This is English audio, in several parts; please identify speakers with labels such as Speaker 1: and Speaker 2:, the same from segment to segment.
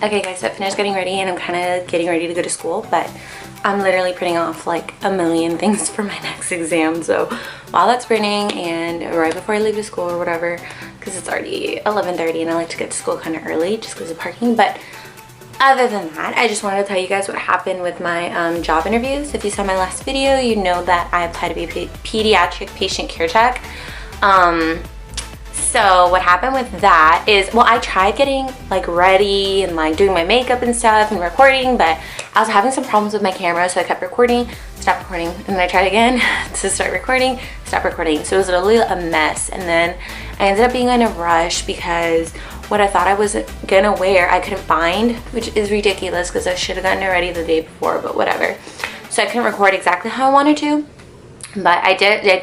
Speaker 1: Okay guys, so I finished getting ready and I'm kind of getting ready to go to school, but I'm literally printing off like a million things for my next exam. So while that's printing and right before I leave to school or whatever, because it's already 11:30 and I like to get to school kind of early just because of parking. But other than that, I just wanted to tell you guys what happened with my job interviews. If you saw my last video, you know that I applied to be a pediatric patient care tech. So what happened with that is, well, I tried getting like ready and like doing my makeup and stuff and recording, but I was having some problems with my camera, so I kept recording, stopped recording, and then I tried again to start recording, stop recording. So it was literally a mess. And then I ended up being in a rush because what I thought I was gonna wear I couldn't find, which is ridiculous because I should have gotten it ready the day before, but whatever. So I couldn't record exactly how I wanted to. But I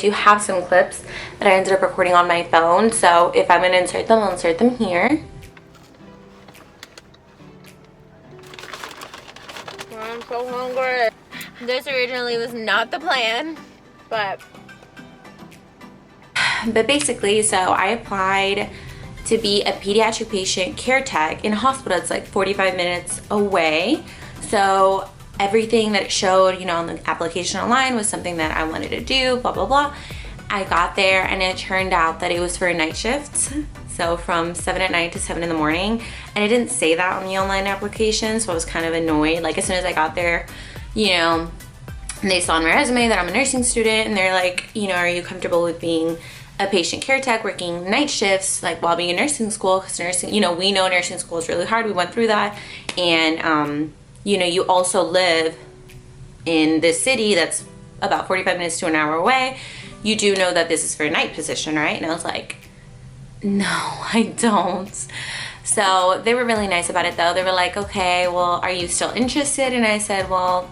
Speaker 1: do have some clips that I ended up recording on my phone. So if I'm going to insert them, I'll insert them here. I'm so hungry. This originally was not the plan, but basically, so I applied to be a pediatric patient care tech in a hospital. It's like 45 minutes away. So everything that it showed, you know, on the application online was something that I wanted to do, blah, blah, blah. I got there and it turned out that it was for night shifts. So from 7 at night to 7 in the morning. And it didn't say that on the online application, so I was kind of annoyed. Like as soon as I got there, you know, they saw on my resume that I'm a nursing student and they're like, you know, are you comfortable with being a patient care tech working night shifts like while being in nursing school? Because nursing, you know, we know nursing school is really hard. We went through that. And, you know, you also live in this city that's about 45 minutes to an hour away. You do know that this is for a night position, right? And I was like, no, I don't. So they were really nice about it though. They were like, okay, well, are you still interested? And I said, well,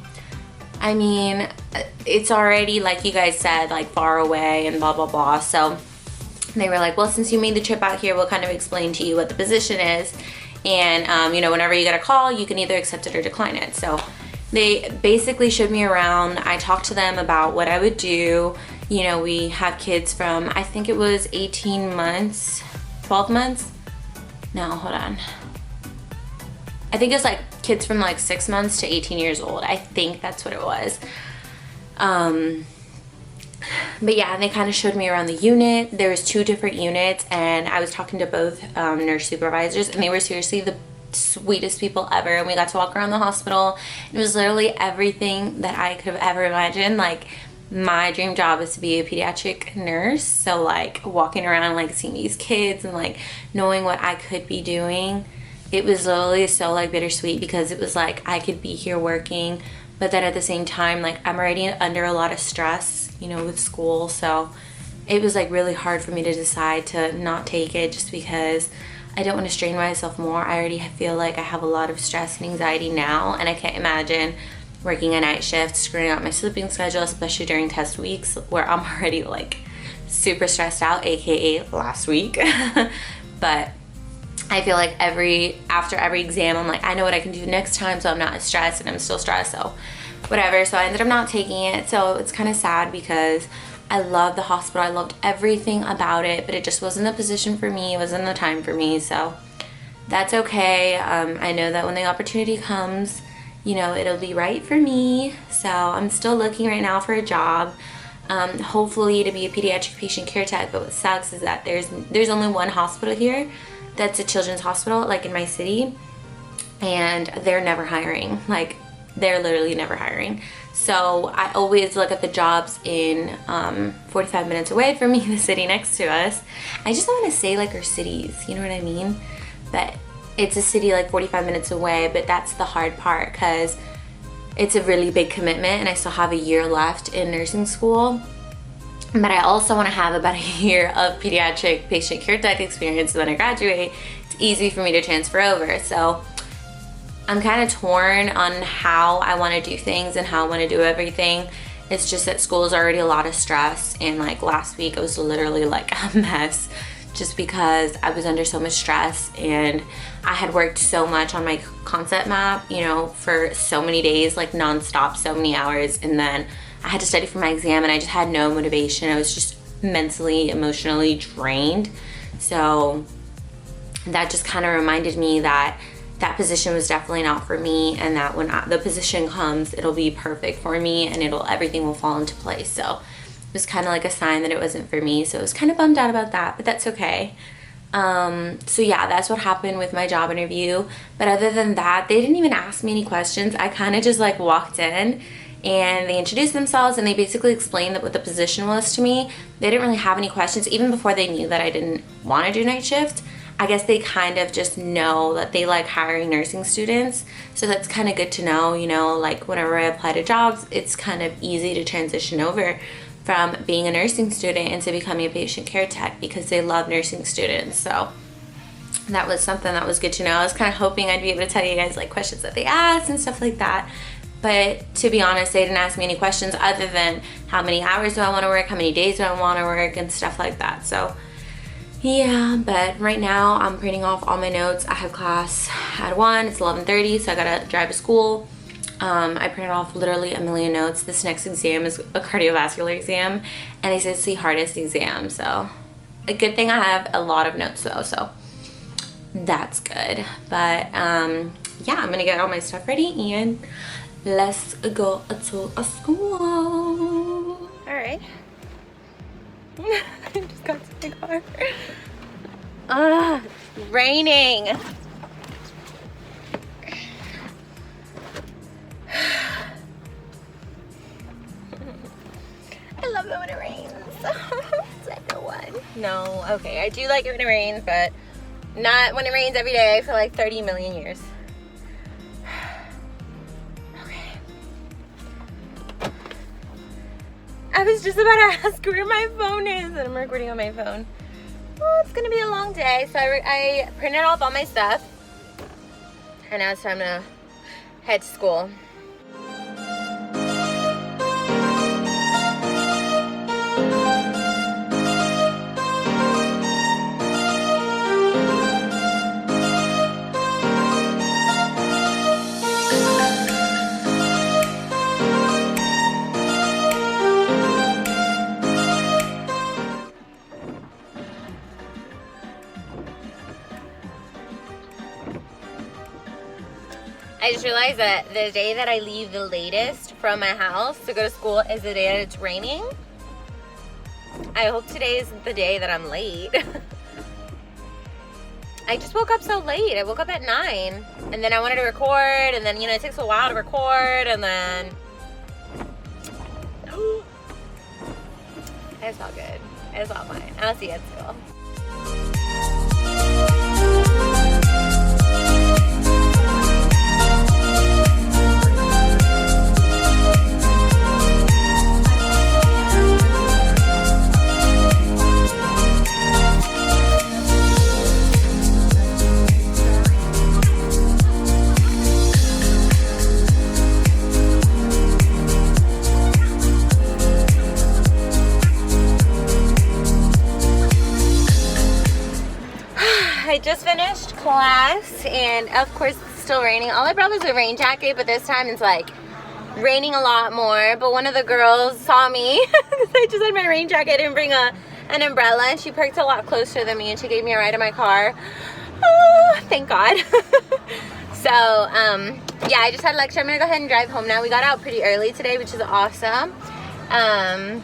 Speaker 1: I mean, it's already, like you guys said, like far away and blah, blah, blah. So they were like, well, since you made the trip out here, we'll kind of explain to you what the position is. And, you know, whenever you get a call, you can either accept it or decline it. So they basically showed me around. I talked to them about what I would do. You know, we have kids from, I think it was 18 months, 12 months. No, hold on. I think it's like kids from like 6 months to 18 years old. I think that's what it was. But yeah, they kind of showed me around the unit. There was 2 different units and I was talking to both nurse supervisors and they were seriously the sweetest people ever. And we got to walk around the hospital. It was literally everything that I could have ever imagined. Like my dream job is to be a pediatric nurse. So like walking around, like seeing these kids and like knowing what I could be doing. It was literally so like bittersweet because it was like I could be here working, but then at the same time, like I'm already under a lot of stress, you know, with school. So it was like really hard for me to decide to not take it just because I don't want to strain myself more. I already feel like I have a lot of stress and anxiety now, and I can't imagine working a night shift, screwing up my sleeping schedule, especially during test weeks where I'm already like super stressed out, aka last week. But I feel like after every exam, I'm like, I know what I can do next time, so I'm not as stressed, and I'm still stressed, so whatever. So I ended up not taking it. So it's kind of sad because I love the hospital. I loved everything about it, but it just wasn't the position for me. It wasn't the time for me. So that's okay. I know that when the opportunity comes, you know, it'll be right for me. So I'm still looking right now for a job. Hopefully to be a pediatric patient care tech. But what sucks is that there's only one hospital here that's a children's hospital, like in my city, and they're never hiring. Like they're literally never hiring. So I always look at the jobs in 45 minutes away from me, the city next to us. I just don't want to say like our cities, you know what I mean? But it's a city like 45 minutes away, but that's the hard part because it's a really big commitment and I still have a year left in nursing school. But I also want to have about a year of pediatric patient care tech experience, so when I graduate, it's easy for me to transfer over. So I'm kind of torn on how I want to do things and how I want to do everything. It's just that school is already a lot of stress, and like last week it was literally like a mess just because I was under so much stress and I had worked so much on my concept map, you know, for so many days, like nonstop, so many hours, and then I had to study for my exam and I just had no motivation. I was just mentally, emotionally drained. So that just kind of reminded me that that position was definitely not for me, and that when the position comes, it'll be perfect for me and everything will fall into place. So it was kind of like a sign that it wasn't for me. So I was kind of bummed out about that, but that's okay. So yeah, that's what happened with my job interview. But other than that, they didn't even ask me any questions. I kind of just like walked in and they introduced themselves and they basically explained what the position was to me. They didn't really have any questions even before they knew that I didn't want to do night shift. I guess they kind of just know that they like hiring nursing students. So that's kind of good to know, you know, like whenever I apply to jobs, it's kind of easy to transition over from being a nursing student into becoming a patient care tech because they love nursing students. So that was something that was good to know. I was kind of hoping I'd be able to tell you guys like questions that they asked and stuff like that. But to be honest, they didn't ask me any questions other than how many hours do I want to work, how many days do I want to work, and stuff like that. So yeah, but right now I'm printing off all my notes. I have class at 1, it's 11:30, so I gotta drive to school. I printed off literally a million notes. This next exam is a cardiovascular exam, and they said it's the hardest exam. So a good thing I have a lot of notes though, so that's good. But yeah, I'm gonna get all my stuff ready and let's go to a school. All right. I just got to the car. It's raining. I love it when it rains. It's like the one. No, okay, I do like it when it rains, but not when it rains every day for like 30 million years. I was just about to ask where my phone is, and I'm recording on my phone. Well, it's gonna be a long day, so I printed off all my stuff, and now it's time to head to school. I just realized that the day that I leave the latest from my house to go to school is the day that it's raining. I hope today isn't the day that I'm late. I just woke up so late. I woke up at 9 and then I wanted to record, and then, you know, it takes a while to record, and then it's all good. It's all fine. I'll see you at school. I just finished class, and of course it's still raining. All I brought was a rain jacket, but this time it's like raining a lot more. But one of the girls saw me because I just had my rain jacket. I didn't bring an umbrella, and she parked a lot closer than me, and she gave me a ride in my car. Oh, thank God. So yeah, I just had a lecture. I'm gonna go ahead and drive home now. We got out pretty early today, which is awesome. And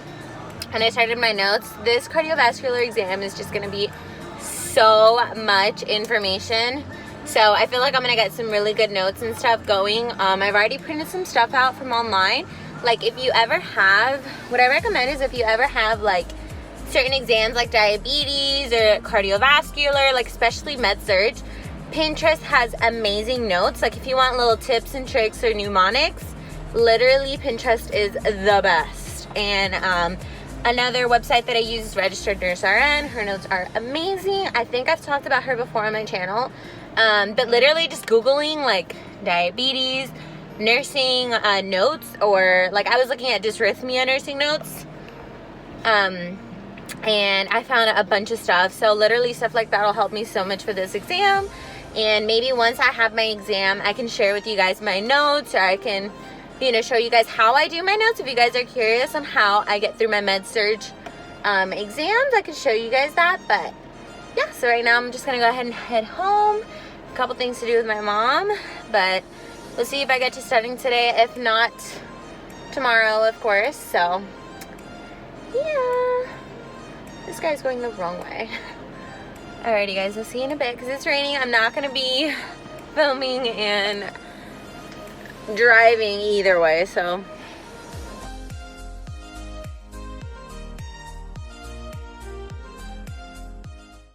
Speaker 1: I started my notes. This cardiovascular exam is just gonna be so much information, so I feel like I'm gonna get some really good notes and stuff going. I've already printed some stuff out from online. Like, if you ever have, what I recommend is if you ever have like certain exams like diabetes or cardiovascular, like especially med-surg, Pinterest has amazing notes. Like if you want little tips and tricks or mnemonics, literally Pinterest is the best. And another website that I use is Registered Nurse RN. Her notes are amazing. I think I've talked about her before on my channel. But literally just Googling like diabetes, nursing notes, or like I was looking at dysrhythmia nursing notes. And I found a bunch of stuff. So literally stuff like that will help me so much for this exam. And maybe once I have my exam, I can share with you guys my notes, or I can, you know, show you guys how I do my notes. If you guys are curious on how I get through my med-surg exams, I can show you guys that. But yeah, so right now I'm just gonna go ahead and head home, a couple things to do with my mom, but we'll see if I get to studying today. If not, tomorrow, of course. So, yeah. This guy's going the wrong way. Alrighty, guys. I'll see you in a bit because it's raining. I'm not going to be filming and driving either way, so